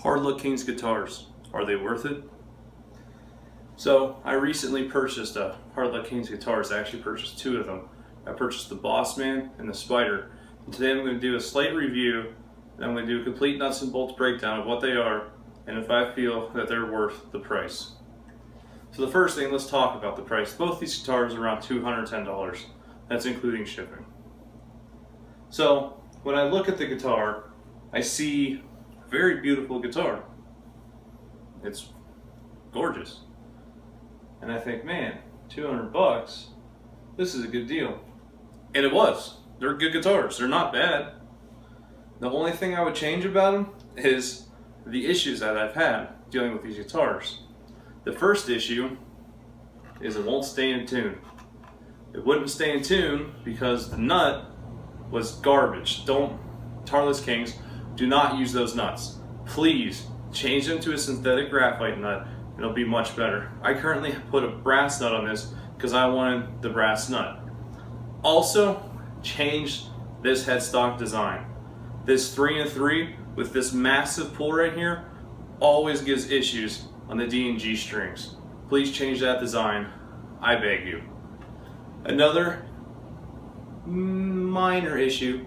Hardluck Kings guitars, are they worth it? So I recently purchased a Hardluck Kings guitars. I actually purchased two of them. I purchased the Bossman and the Spider. And today I'm going to do a slight review, and I'm going to do a complete nuts and bolts breakdown of what they are and if I feel that they're worth the price. So the first thing, let's talk about the price. Both these guitars are around $210. That's including shipping. So when I look at the guitar, I see a very beautiful guitar. It's gorgeous. And I think, man, 200 bucks, this is a good deal. And it was. They're good guitars. They're not bad. The only thing I would change about them is the issues that I've had dealing with these guitars. The first issue is it won't stay in tune. It wouldn't stay in tune because the nut was garbage. Hardluck Kings, do not use those nuts. Please change them to a synthetic graphite nut. It'll be much better. I currently put a brass nut on this because I wanted the brass nut. Also, change this headstock design. This 3 and 3 with this massive pull right here always gives issues on the D and G strings. Please change that design, I beg you. Another minor issue,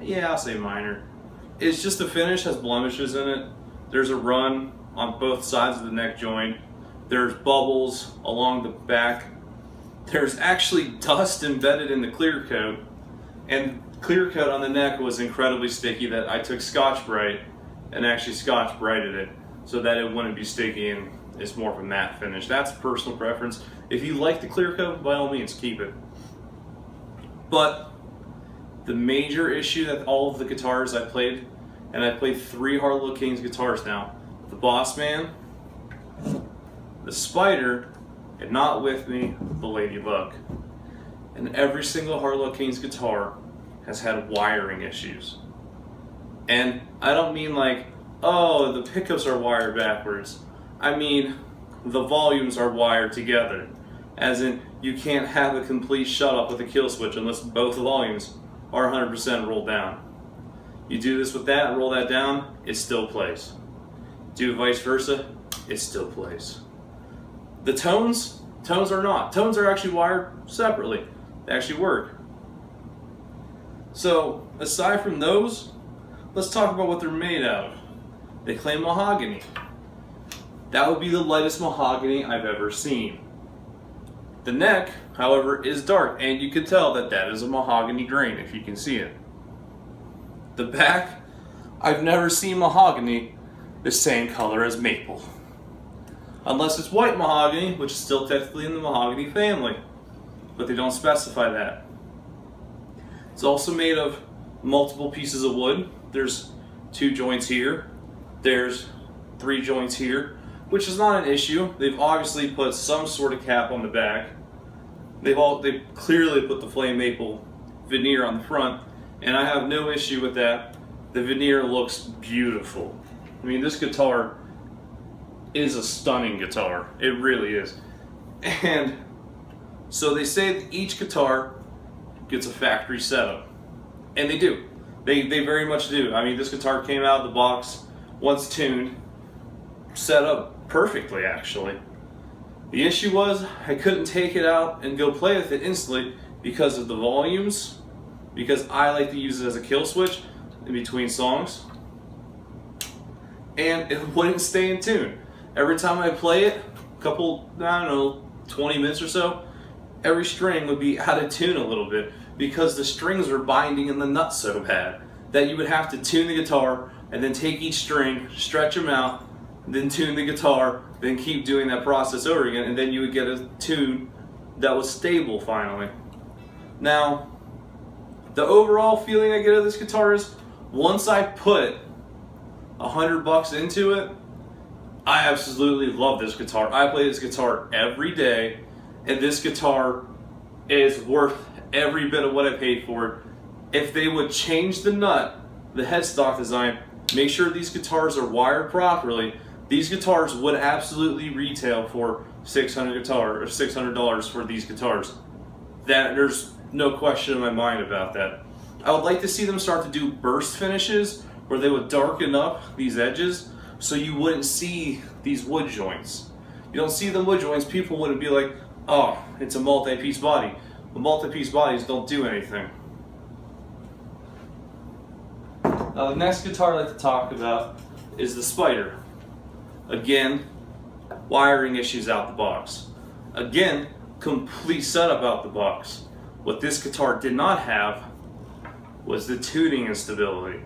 yeah, I'll say minor, is just the finish has blemishes in it. There's a run on both sides of the neck joint. There's bubbles along the back. There's actually dust embedded in the clear coat, and clear coat on the neck was incredibly sticky that I took Scotch-Brite and actually Scotch-Brited it so that it wouldn't be sticky and it's more of a matte finish. That's personal preference. If you like the clear coat, by all means, keep it. But the major issue that all of the guitars I played, and I played 3 Hardluck Kings guitars now, the Bossman, the Spider, and not with me, the Lady Luck. And every single Hardluck Kings guitar has had wiring issues. And I don't mean like, oh, the pickups are wired backwards. I mean, the volumes are wired together. As in, you can't have a complete shut off with a kill switch unless both volumes are 100% rolled down. You do this with that, roll that down, it still plays. Do vice versa, it still plays. The tones are not. Tones are actually wired separately. They actually work. So, aside from those, let's talk about what they're made out of. They claim mahogany. That would be the lightest mahogany I've ever seen. The neck, however, is dark, and you can tell that that is a mahogany grain if you can see it. The back, I've never seen mahogany the same color as maple. Unless it's white mahogany, which is still technically in the mahogany family, but they don't specify that. It's also made of multiple pieces of wood. There's 2 joints here, there's 3 joints here, which is not an issue. They've obviously put some sort of cap on the back. They've clearly put the flame maple veneer on the front, and I have no issue with that. The veneer looks beautiful. I mean, this guitar is a stunning guitar. It really is. And so they say that each guitar gets a factory setup. And they do. They very much do. I mean, this guitar came out of the box, once tuned, set up perfectly actually. The issue was I couldn't take it out and go play with it instantly because of the volumes, because I like to use it as a kill switch in between songs, and it wouldn't stay in tune. Every time I play it, a couple, I don't know, 20 minutes or so, every string would be out of tune a little bit because the strings are binding in the nut so bad that you would have to tune the guitar and then take each string, stretch them out, then tune the guitar, then keep doing that process over again, and then you would get a tune that was stable finally. Now, the overall feeling I get of this guitar is once I put $100 into it, I absolutely love this guitar. I play this guitar every day, and this guitar is worth every bit of what I paid for it. If they would change the nut, the headstock design, make sure these guitars are wired properly, these guitars would absolutely retail for $600 for these guitars. There's no question in my mind about that. I would like to see them start to do burst finishes where they would darken up these edges so you wouldn't see these wood joints. You don't see the wood joints, people wouldn't be like, oh, it's a multi-piece body. But multi-piece bodies don't do anything. Now the next guitar I'd like to talk about is the Spider. Again, wiring issues out the box. Again, complete setup out the box. What this guitar did not have was the tuning instability.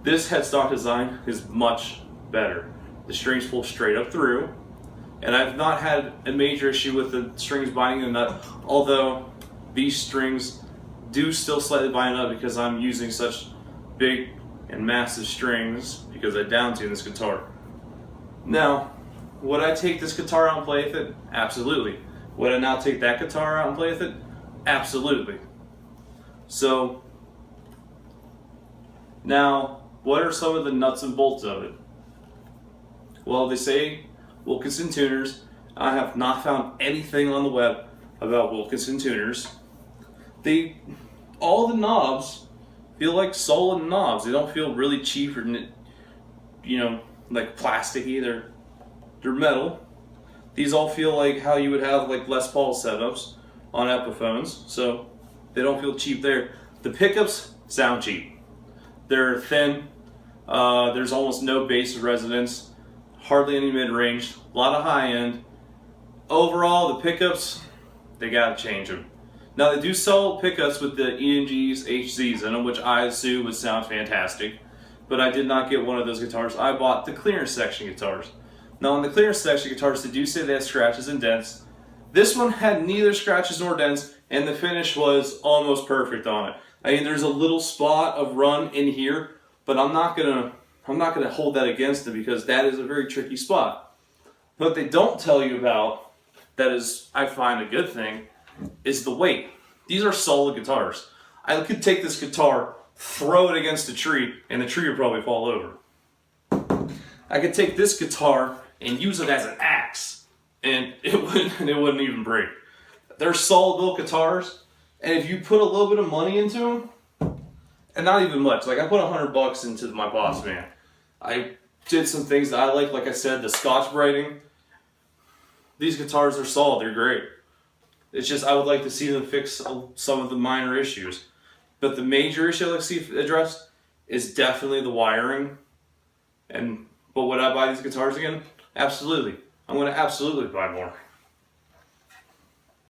This headstock design is much better. The strings pull straight up through, and I've not had a major issue with the strings binding the nut, although these strings do still slightly bind up because I'm using such big and massive strings because I down-tune this guitar. Now, would I take this guitar out and play with it? Absolutely. Would I now take that guitar out and play with it? Absolutely. So, now, what are some of the nuts and bolts of it? Well, they say Wilkinson tuners. I have not found anything on the web about Wilkinson tuners. All the knobs feel like solid knobs. They don't feel really cheap or, like plasticky. They're metal. These all feel like how you would have like Les Paul setups on Epiphones, so they don't feel cheap there. The pickups sound cheap. They're thin. There's almost no bass resonance. Hardly any mid-range. A lot of high-end. Overall, the pickups, they gotta change them. Now they do sell pickups with the EMGs, HZs in them, which I assume would sound fantastic. But I did not get one of those guitars. I bought the clearance section guitars. Now on the clearance section guitars, they do say they have scratches and dents. This one had neither scratches nor dents, and the finish was almost perfect on it. I mean, there's a little spot of run in here, but I'm not gonna hold that against it because that is a very tricky spot. What they don't tell you about, that is, I find a good thing, is the weight. These are solid guitars. I could take this guitar, throw it against a tree, and the tree would probably fall over. I could take this guitar and use it as an axe, and it wouldn't even break. They're solid built guitars, and if you put a little bit of money into them, and not even much, like I put $100 into my Boss Man. I did some things that I like I said, the Scotch Brighting. These guitars are solid, they're great. It's just I would like to see them fix some of the minor issues. But the major issue I'd like to see addressed is definitely the wiring. But would I buy these guitars again? Absolutely. I'm going to absolutely buy more.